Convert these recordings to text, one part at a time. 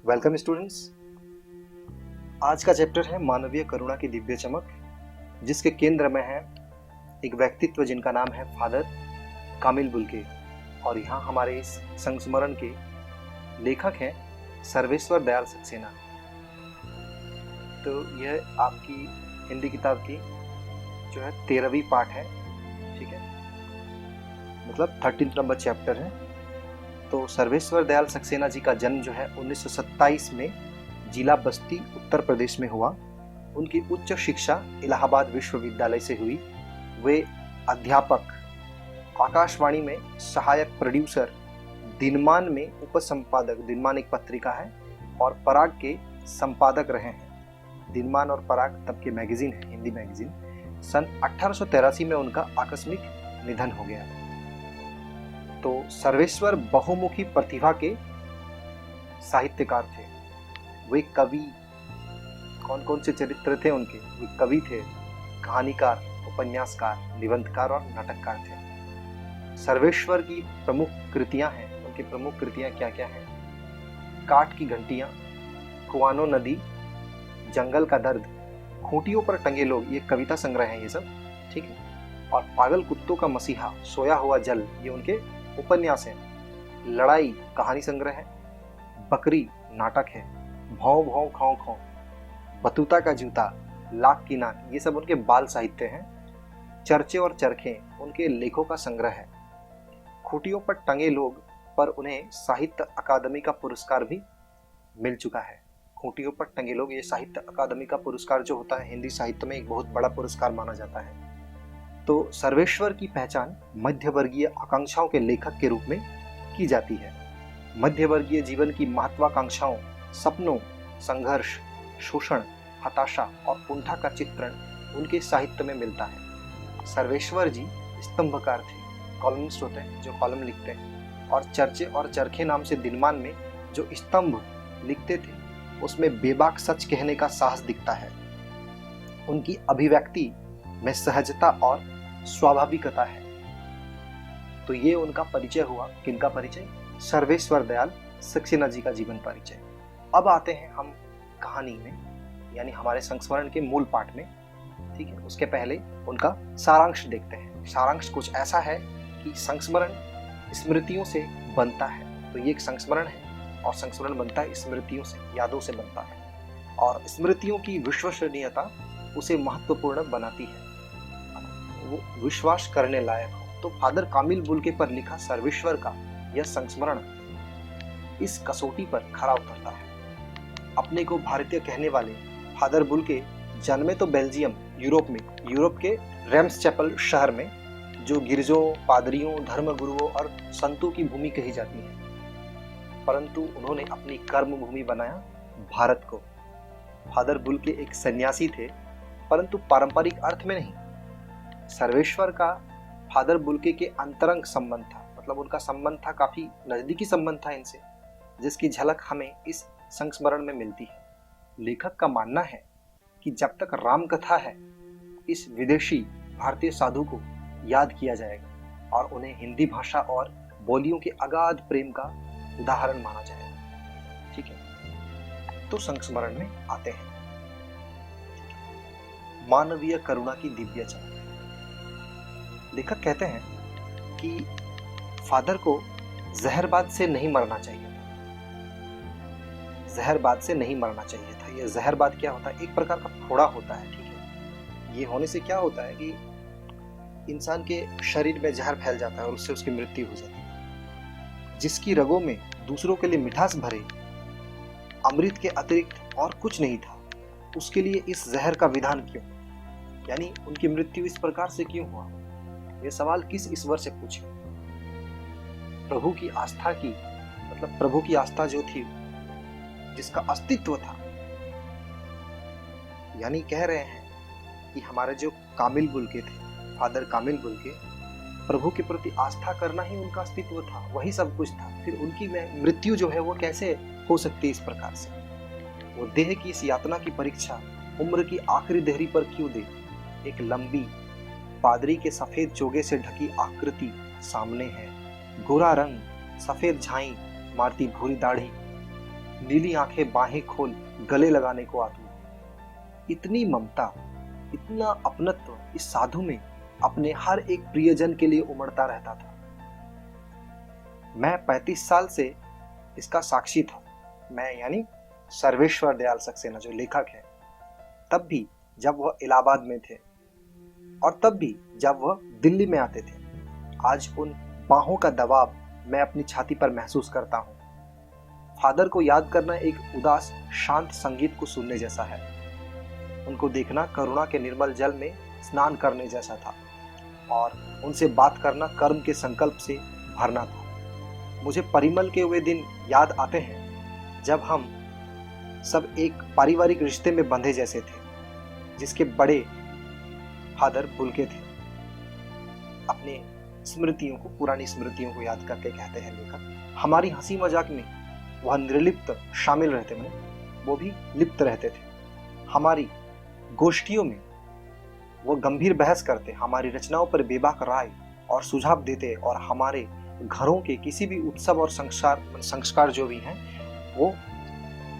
Welcome students. आज का chapter है मानवीय करुणा की दिव्य चमक, जिसके केंद्र में है एक व्यक्तित्व जिनका नाम है फादर कामिल बुल्के। और यहाँ हमारे इस संस्मरण के लेखक हैं सर्वेश्वर दयाल सक्सेना। तो यह आपकी हिंदी किताब की जो है 13वीं पार्ट है, ठीक है, मतलब 13 नंबर चैप्टर है। तो सर्वेश्वर दयाल सक्सेना जी का जन्म जो है 1927 में जिला बस्ती उत्तर प्रदेश में हुआ। उनकी उच्च शिक्षा इलाहाबाद विश्वविद्यालय से हुई। वे अध्यापक, आकाशवाणी में सहायक प्रोड्यूसर, दिनमान में उपसंपादक, दिनमान एक पत्रिका है, और पराग के संपादक रहे हैं। दिनमान और पराग तब के मैगजीन है, हिंदी मैगजीन। सन 1883 में उनका आकस्मिक निधन हो गया। तो सर्वेश्वर बहुमुखी प्रतिभा के साहित्यकार थे। वे कवि, कौन कौन से चरित्र थे उनके? वे कवि थे, कहानीकार, उपन्यासकार, निबंधकार और नाटककार थे। सर्वेश्वर की प्रमुख कृतियां हैं। उनकी प्रमुख कृतियां क्या क्या हैं? काठ की घंटियां, कुआनो नदी, जंगल का दर्द, खूंटियों पर टंगे लोग, ये कविता संग्रह है ये सब, ठीक है। और पागल कुत्तों का मसीहा, सोया हुआ जल, ये उनके उपन्यास हैं। लड़ाई कहानी संग्रह है। बकरी नाटक है। भौं भौं खाओ खाओ, बतूता का जूता, लाख की नाक, ये सब उनके बाल साहित्य हैं। चर्चे और चरखे उनके लेखों का संग्रह है। खूंटियों पर टंगे लोग पर उन्हें साहित्य अकादमी का पुरस्कार भी मिल चुका है। खूंटियों पर टंगे लोग, ये साहित्य अकादमी का पुरस्कार जो होता है हिंदी साहित्य में एक बहुत बड़ा पुरस्कार माना जाता है। तो सर्वेश्वर की पहचान मध्यवर्गीय आकांक्षाओं के लेखक के रूप में की जाती है। मध्यवर्गीय जीवन की महत्वाकांक्षाओं, सपनों, संघर्ष, शोषण, हताशा और कुंठा का चित्रण उनके साहित्य में मिलता है। सर्वेश्वर जी स्तंभकार थे, कॉलमिस्ट होते हैं जो कॉलम लिखते हैं। और चर्चे और चरखे नाम से दिनमान में जो स्तंभ लिखते थे उसमें बेबाक सच कहने का साहस दिखता है। उनकी अभिव्यक्ति में सहजता और स्वाभाविकता है। तो ये उनका परिचय हुआ। किनका परिचय? सर्वेश्वर दयाल सक्सेना जी का जीवन परिचय। अब आते हैं हम कहानी में, यानी हमारे संस्मरण के मूल पाठ में, ठीक है। उसके पहले उनका सारांश देखते हैं। सारांश कुछ ऐसा है कि संस्मरण स्मृतियों से बनता है। तो ये एक संस्मरण है और संस्मरण बनता है स्मृतियों से, यादों से बनता है। और स्मृतियों की विश्वसनीयता उसे महत्वपूर्ण बनाती है, वो विश्वास करने लायक हो। तो फादर कामिल बुल्के पर लिखा सर्वेश्वर का यह संस्मरण इस कसौटी पर खरा उतरता है। अपने को भारतीय कहने वाले फादर बुल्के जन्मे तो बेल्जियम, यूरोप में, यूरोप के रेम्सचैपल शहर में, जो गिरजों, पादरियों, धर्मगुरुओं और संतों की भूमि कही जाती है। परंतु उन्होंने अपनी कर्म भूमि बनाया भारत को। फादर बुल्के एक सन्यासी थे, परंतु पारंपरिक अर्थ में नहीं। सर्वेश्वर का फादर बुल्के के अंतरंग संबंध था, मतलब उनका संबंध था, काफी नजदीकी संबंध था इनसे, जिसकी झलक हमें इस संस्मरण में मिलती है। लेखक का मानना है कि जब तक राम कथा है, इस विदेशी भारतीय साधु को याद किया जाएगा और उन्हें हिंदी भाषा और बोलियों के अगाध प्रेम का उदाहरण माना जाएगा, ठीक है। तो संस्मरण में आते हैं। मानवीय करुणा की दिव्य चमक। लेखक कहते हैं कि फादर को जहरबाद से नहीं मरना चाहिए था। जहरबाद से नहीं मरना चाहिए था। यह जहरबाद क्या होता है? एक प्रकार का फोड़ा होता है, ठीक है। ये होने से क्या होता है कि इंसान के शरीर में जहर फैल जाता है और उससे उसकी मृत्यु हो जाती है। जिसकी रगों में दूसरों के लिए मिठास भरे अमृत के अतिरिक्त और कुछ नहीं था, उसके लिए इस जहर का विधान क्यों? यानी उनकी मृत्यु इस प्रकार से क्यों हुआ? ये सवाल किस ईश्वर से पूछे? प्रभु की आस्था की, मतलब प्रभु की आस्था जो थी, जिसका अस्तित्व था। यानी कह रहे हैं कि हमारे जो कामिल बुल्के थे, फादर कामिल बुल्के, प्रभु के प्रति आस्था करना ही उनका अस्तित्व था, वही सब कुछ था। फिर उनकी मृत्यु जो है वो कैसे हो सकती है इस प्रकार से? वो देह की इस यातना की परीक्षा उम्र की आखिरी देहरी पर क्यों दे? एक लंबी पादरी के सफेद चोगे से ढकी आकृति सामने है। गोरा रंग, सफेद झाई मारती भूरी दाढ़ी, नीली आंखें बाहें खोल गले लगाने को आतुर। इतनी ममता, इतना अपनत्व इस साधु में अपने हर एक प्रियजन के लिए उमड़ता रहता था। मैं 35 साल से इसका साक्षी था। मैं यानी सर्वेश्वर दयाल सक्सेना जो लेखक है, तब भी जब वह इलाहाबाद में थे और तब भी जब वह दिल्ली में आते थे। आज उन बाहों का दबाव मैं अपनी छाती पर महसूस करता हूँ। फादर को याद करना एक उदास शांत संगीत को सुनने जैसा है। उनको देखना करुणा के निर्मल जल में स्नान करने जैसा था और उनसे बात करना कर्म के संकल्प से भरना था। मुझे परिमल के वे दिन याद आते हैं जब हम सब एक पारिवारिक रिश्ते में बंधे जैसे थे, जिसके बड़े फादर बुल्के थे। अपने स्मृतियों को, पुरानी स्मृतियों को याद करके कहते हैं लेखक, हमारी हंसी मजाक में वह निर्लिप्त शामिल रहते, में वो भी लिप्त रहते थे। हमारी गोष्ठियों में वो गंभीर बहस करते, हमारी रचनाओं पर बेबाक राय और सुझाव देते और हमारे घरों के किसी भी उत्सव और संस्कार जो भी हैं वो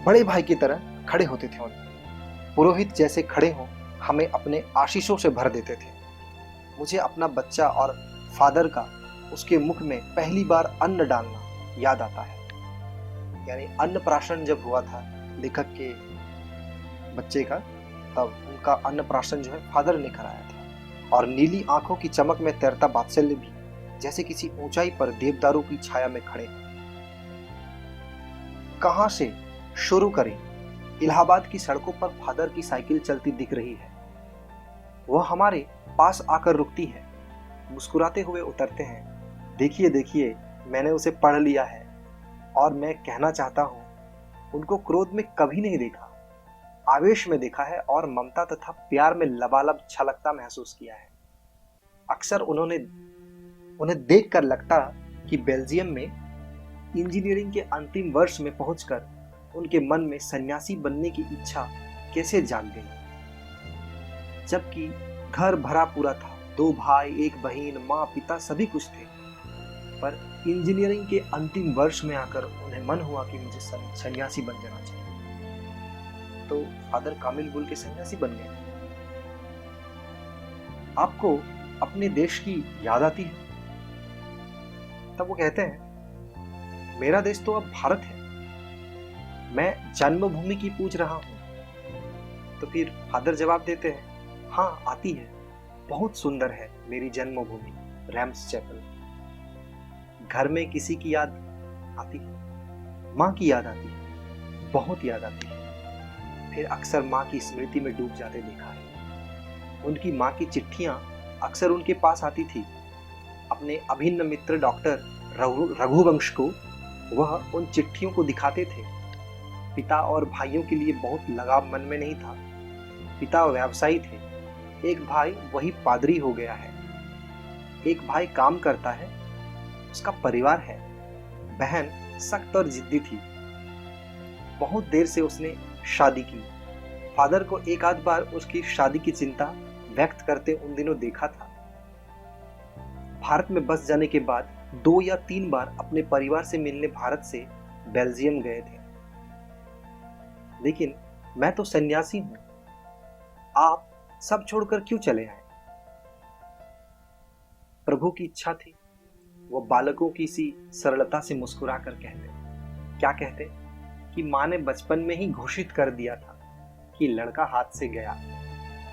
बड़े भाई की तरह खड़े होते थे। उन पुरोहित जैसे खड़े हों, हमें अपने आशीषों से भर देते थे। मुझे अपना बच्चा और फादर का उसके मुख में पहली बार अन्न डालना याद आता है। यानी अन्नप्राशन जब हुआ था लेखक के बच्चे का, तब उनका अन्नप्राशन जो है फादर ने कराया था। और नीली आंखों की चमक में तैरता वात्सल्य भी जैसे किसी ऊंचाई पर देवदारों की छाया में खड़े। कहां से शुरू करें? इलाहाबाद की सड़कों पर फादर की साइकिल चलती दिख रही है। वह हमारे पास आकर रुकती है, मुस्कुराते हुए उतरते हैं। देखिए देखिए, मैंने उसे पढ़ लिया है। और मैं कहना चाहता हूं, उनको क्रोध में कभी नहीं देखा, आवेश में देखा है और ममता तथा प्यार में लबालब छलकता महसूस किया है। अक्सर उन्हें देखकर लगता कि बेल्जियम में इंजीनियरिंग के अंतिम वर्ष में पहुंचकर उनके मन में सन्यासी बनने की इच्छा कैसे जाग गई। जबकि घर भरा पूरा था, 2 भाई, 1 बहन, माँ, पिता सभी कुछ थे, पर इंजीनियरिंग के अंतिम वर्ष में आकर उन्हें मन हुआ कि मुझे सन्यासी बन जाना चाहिए। तो फादर कामिल बुल्के सन्यासी बन गए। आपको अपने देश की याद आती है? तब वो कहते हैं, मेरा देश तो अब भारत है, मैं जन्मभूमि की पूछ रहा हूं। तो फिर फादर जवाब देते हैं, हाँ आती है, बहुत सुंदर है मेरी जन्मभूमि रैम्स चैपल। घर में किसी की याद आती है? माँ की याद आती है, बहुत याद आती है। फिर अक्सर माँ की स्मृति में डूब जाते देखा है। उनकी माँ की चिट्ठियां अक्सर उनके पास आती थी। अपने अभिन्न मित्र डॉक्टर रघुवंश को वह उन चिट्ठियों को दिखाते थे। पिता और भाइयों के लिए बहुत लगाव मन में नहीं था। पिता व्यवसायी थे, एक भाई वही पादरी हो गया है, एक भाई काम करता है, उसका परिवार है। बहन सख्त और जिद्दी थी, बहुत देर से उसने शादी की। फादर को एक आध बार उसकी शादी की चिंता व्यक्त करते उन दिनों देखा था। भारत में बस जाने के बाद 2 या 3 बार अपने परिवार से मिलने भारत से बेल्जियम गए थे। लेकिन मैं तो सन्यासी हूं, आप सब छोड़कर क्यों चले आए? प्रभु की इच्छा थी। वो बालकों की सी सरलता से मुस्कुरा कर कहते, क्या कहते कि माँ ने बचपन में ही घोषित कर दिया था कि लड़का हाथ से गया।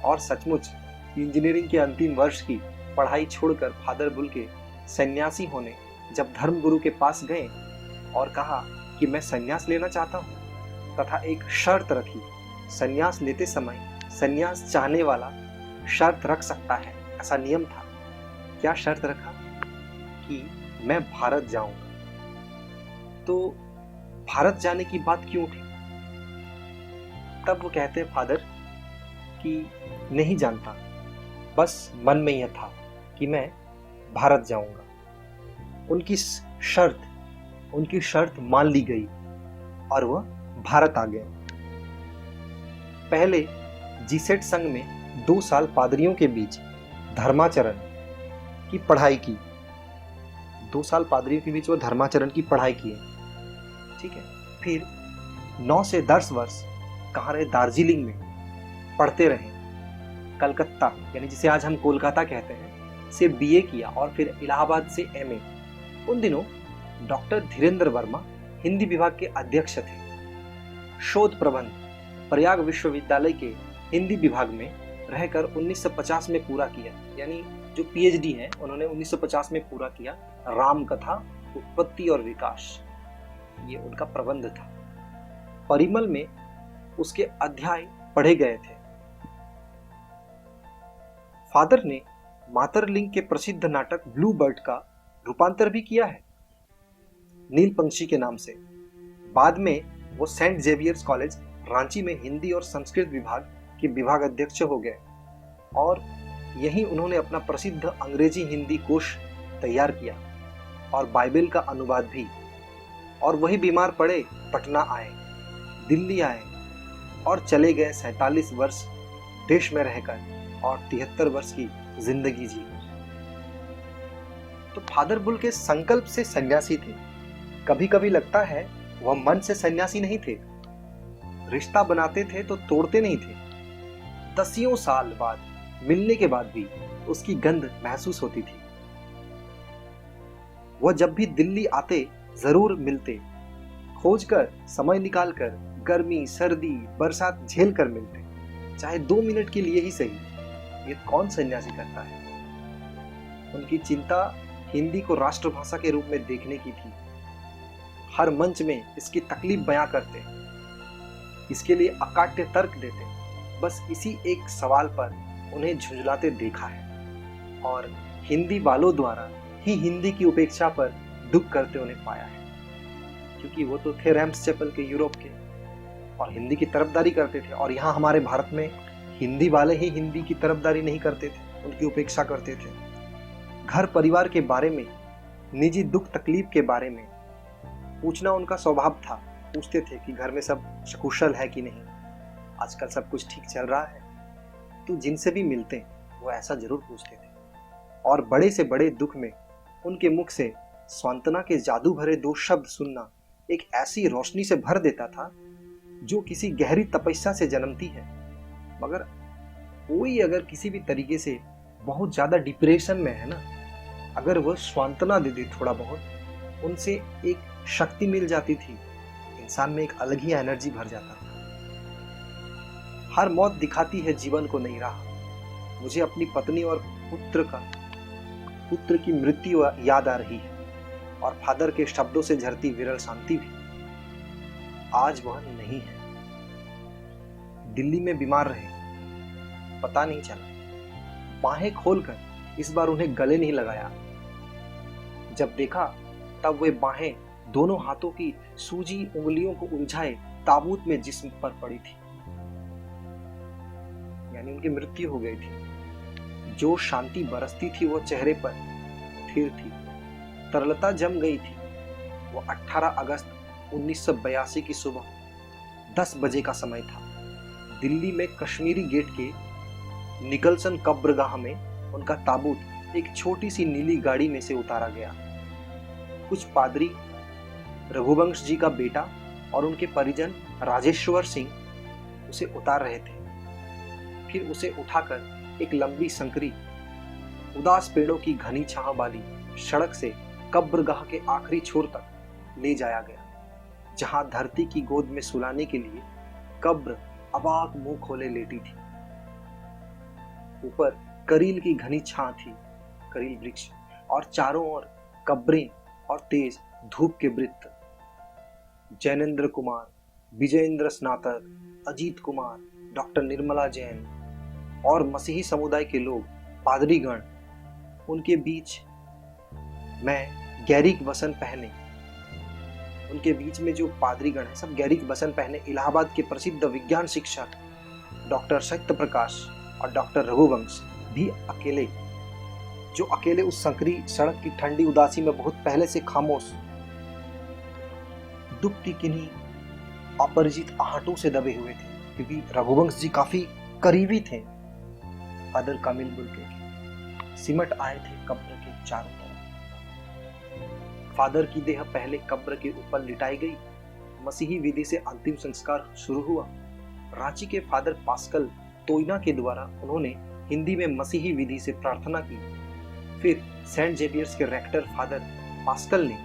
और सचमुच इंजीनियरिंग के अंतिम वर्ष की पढ़ाई छोड़कर फादर बुल्के सन्यासी होने जब धर्मगुरु के पास गए और कहा कि मैं सन्यास लेना चाहता हूँ, तथा एक शर्त रखी, सन्यास लेते समय सन्यास चाहने वाला शर्त रख सकता है, ऐसा नियम था। क्या शर्त रखा? कि मैं भारत जाऊंगा। तो भारत जाने की बात क्यों उठी? तब वो कहते हैं फादर कि नहीं जानता, बस मन में यह था कि मैं भारत जाऊंगा। उनकी शर्त मान ली गई और वह भारत आ गए। पहले जीसेट संघ में 2 साल पादरियों के बीच धर्माचरण की पढ़ाई की। 2 साल पादरियों के बीच वो धर्माचरण की पढ़ाई किए, ठीक है। फिर 9 से 10 वर्ष कहाँ रहे, दार्जिलिंग में पढ़ते रहे। कलकत्ता यानी जिसे आज हम कोलकाता कहते हैं से बीए किया और फिर इलाहाबाद से एमए। उन दिनों डॉक्टर धीरेन्द्र वर्मा हिंदी विभाग के अध्यक्ष थे। शोध प्रबंध प्रयाग विश्वविद्यालय के हिंदी विभाग में रहकर 1950 में पूरा किया, यानी जो पीएचडी है उन्होंने 1950 में पूरा किया। राम कथा, उत्पत्ति और विकास, ये उनका प्रबंध था। परिमल में उसके अध्याय पढ़े गए थे। फादर ने मातरलिंग के प्रसिद्ध नाटक ब्लू बर्ड का रूपांतर भी किया है, नील पंछी के नाम से। बाद में वो सेंट जेवियर्स कॉलेज रांची में हिंदी और संस्कृत विभाग के विभाग अध्यक्ष हो गए और यहीं उन्होंने अपना प्रसिद्ध अंग्रेजी हिंदी कोश तैयार किया और बाइबल का अनुवाद भी। और वही बीमार पड़े, पटना आए, दिल्ली आए और चले गए 47 वर्ष देश में रहकर और 73 वर्ष की जिंदगी जी। तो फादर बुल्के संकल्प से सन्यासी थे। कभी कभी लगता है वह मन से सन्यासी नहीं थे। रिश्ता बनाते थे तो तोड़ते नहीं थे। 10 साल बाद मिलने के बाद भी उसकी गंध महसूस होती थी। वह जब भी दिल्ली आते जरूर मिलते, खोजकर समय निकालकर गर्मी सर्दी बरसात झेल कर मिलते, चाहे 2 मिनट के लिए ही सही। ये कौन सन्यासी करता है? उनकी चिंता हिंदी को राष्ट्रभाषा के रूप में देखने की थी। हर मंच में इसकी तकलीफ बयां करते, इसके लिए अकाट्य तर्क देते। बस इसी एक सवाल पर उन्हें झुंझलाते देखा है और हिंदी वालों द्वारा ही हिंदी की उपेक्षा पर दुख करते उन्हें पाया है, क्योंकि वो तो थे रैम्स चैपल के, यूरोप के, और हिंदी की तरफदारी करते थे। और यहाँ हमारे भारत में हिंदी वाले ही हिंदी की तरफदारी नहीं करते थे, उनकी उपेक्षा करते थे। घर परिवार के बारे में, निजी दुख तकलीफ के बारे में पूछना उनका स्वभाव था। पूछते थे कि घर में सब सकुशल है कि नहीं, आजकल सब कुछ ठीक चल रहा है। तो जिनसे भी मिलते वो ऐसा जरूर पूछते थे। और बड़े से बड़े दुख में उनके मुख से सांत्वना के जादू भरे 2 शब्द सुनना एक ऐसी रोशनी से भर देता था जो किसी गहरी तपस्या से जन्मती है। मगर कोई अगर किसी भी तरीके से बहुत ज्यादा डिप्रेशन में है ना, अगर वह सांत्वना दे दे थोड़ा बहुत, उनसे एक शक्ति मिल जाती थी, इंसान में एक अलग ही एनर्जी भर जाता था। हर मौत दिखाती है जीवन को नई राह। मुझे अपनी पत्नी और पुत्र की मृत्यु याद आ रही है और फादर के शब्दों से झरती विरल शांति भी। आज वह नहीं है। दिल्ली में बीमार रहे, पता नहीं चला। बाहें खोलकर इस बार उन्हें गले नहीं लगाया। जब देखा तब वे बाहें दोनों हाथों की सूजी उंगलियों को उलझाए ताबूत में जिस्म पर पड़ी थी, यानी उनकी मृत्यु हो गई थी। जो शांति बरसती थी वो चेहरे पर स्थिर थी, तरलता जम गई थी। वो 18 अगस्त 1982 की सुबह 10 बजे का समय था। दिल्ली में कश्मीरी गेट के निकलसन कब्रगाह में उनका ताबूत एक छोटी सी नीली गाड़ी में से उतारा गया। कुछ पादरी, रघुवंश जी का बेटा और उनके परिजन राजेश्वर सिंह उसे उतार रहे थे। फिर उसे उठाकर एक लंबी संकरी उदास पेड़ों की घनी छांव वाली सड़क से कब्रगाह के आखिरी छोर तक ले जाया गया, जहां धरती की गोद में सुलाने के लिए कब्र अबाक मुंह खोले लेटी थी। ऊपर करील की घनी छां थी, करील वृक्ष, और चारों ओर कब्रें और तेज धूप के वृत्त। जैनेन्द्र कुमार, विजयेंद्र स्नातक, अजीत कुमार, डॉक्टर निर्मला जैन और मसीही समुदाय के लोग, पादरीगण, उनके बीच में गैरिक वसन पहने। उनके बीच में जो पादरीगण है सब गैरिक वसन पहने इलाहाबाद के प्रसिद्ध विज्ञान शिक्षक डॉक्टर सत्य प्रकाश और डॉक्टर रघुवंश भी अकेले उस संकरी सड़क की ठंडी उदासी में बहुत पहले से खामोश, दुख की किन्हीं अपरिचित आहटों से दबे हुए थे, क्योंकि रघुवंश जी काफी करीबी थे फादर कामिल बुल्के के। सिमट आए थे कब्र के चारों तरफ। फादर की देह पहले कब्र के ऊपर लिटाई गई मसीही विधि से अंतिम संस्कार शुरू हुआ। रांची के फादर पास्कल तोयना के द्वारा उन्होंने हिंदी में मसीही विधि से प्रार्थना की। फिर सेंट जेवियर्स के रेक्टर फादर पास्कल ने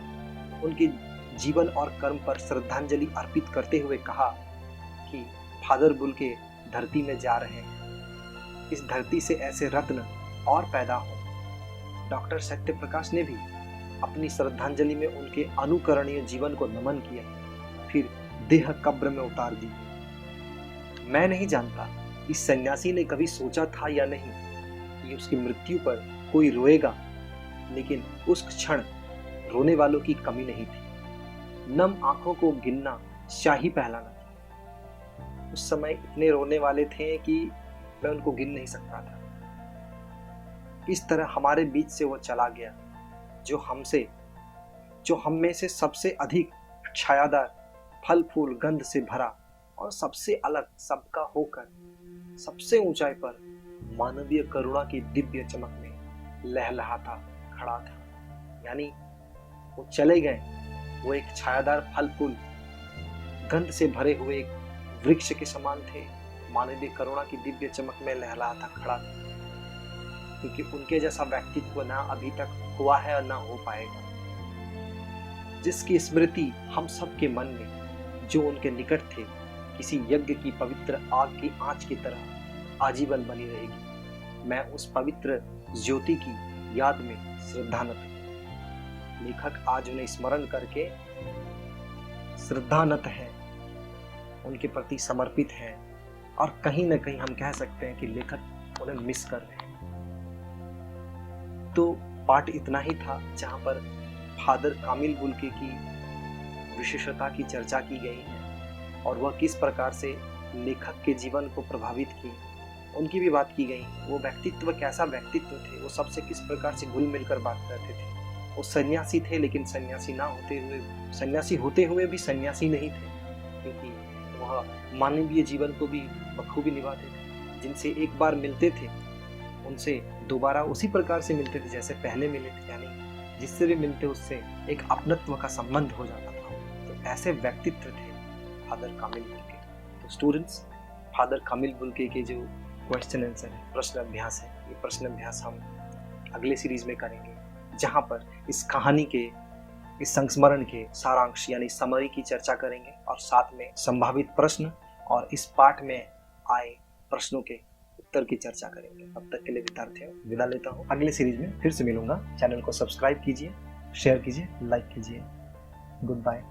उनके जीवन और कर्म पर श्रद्धांजलि अर्पित करते हुए कहा कि फादर बुल्के धरती में जा रहे हैं, इस धरती से ऐसे रत्न और पैदा हो। डॉक्टर सत्यप्रकाश ने भी अपनी श्रद्धांजलि में उनके अनुकरणीय जीवन को नमन किया, फिर देह कब्र में उतार दी। मैं नहीं जानता इस सन्यासी ने कभी सोचा था या नहीं कि उसकी मृत्यु पर कोई रोएगा, लेकिन उस क्षण रोने वालों की कमी नहीं थी। नम आंखों को गिनना शाही पहलाना था। उस समय इतने रोने वाले थे कि मैं उनको गिन नहीं सकता था। इस तरह हमारे बीच से वो चला गया, जो हम में से सबसे अधिक छायादार, फल फूल गंध से भरा और सबसे अलग सबका होकर सबसे ऊंचाई पर मानवीय करुणा की दिव्य चमक में लहलहाता खड़ा था। यानी वो चले गए, वो एक छायादार फल फूल गंध से भरे हुए एक वृक्ष के समान थे, मानवीय करुणा की दिव्य चमक में लहलहाता खड़ा था, क्योंकि उनके जैसा व्यक्तित्व ना अभी तक हुआ है और ना हो पाएगा, जिसकी स्मृति हम सबके मन में जो उनके निकट थे किसी यज्ञ की पवित्र आग की आंच की तरह आजीवन बनी रहेगी। मैं उस पवित्र ज्योति की याद में श्रद्धानत हूं। लेखक आज उन्हें स्मरण करके श्रद्धानत है, उनके प्रति समर्पित है, और कहीं ना कहीं हम कह सकते हैं कि लेखक उन्हें मिस कर रहे हैं। तो पाठ इतना ही था जहां पर फादर कामिल बुल्के की विशेषता की चर्चा की गई है और वह किस प्रकार से लेखक के जीवन को प्रभावित की, उनकी भी बात की गई। वो व्यक्तित्व कैसा व्यक्तित्व थे, वो सबसे किस प्रकार से घुल मिलकर बात करते थे। वो सन्यासी थे, लेकिन सन्यासी होते हुए भी सन्यासी नहीं थे, क्योंकि वह मानवीय जीवन को भी बखूबी निभाते थे। जिनसे एक बार मिलते थे उनसे दोबारा उसी प्रकार से मिलते थे जैसे पहले मिले थे, यानी जिससे भी मिलते उससे एक अपनत्व का संबंध हो जाता था। तो ऐसे व्यक्तित्व थे फादर कामिल बुल्के। तो स्टूडेंट्स, फादर कामिल बुल्के के जो क्वेश्चन आंसर है, प्रश्न अभ्यास है, ये प्रश्न अभ्यास हम अगले सीरीज में करेंगे, जहां पर इस कहानी के, इस संस्मरण के सारांश यानी समरी की चर्चा करेंगे और साथ में संभावित प्रश्न और इस पाठ में आए प्रश्नों के उत्तर की चर्चा करेंगे। अब तक के लिए विद्यार्थियों विदा लेता हूँ। अगले सीरीज में फिर से मिलूंगा। चैनल को सब्सक्राइब कीजिए, शेयर कीजिए, लाइक कीजिए। Good bye.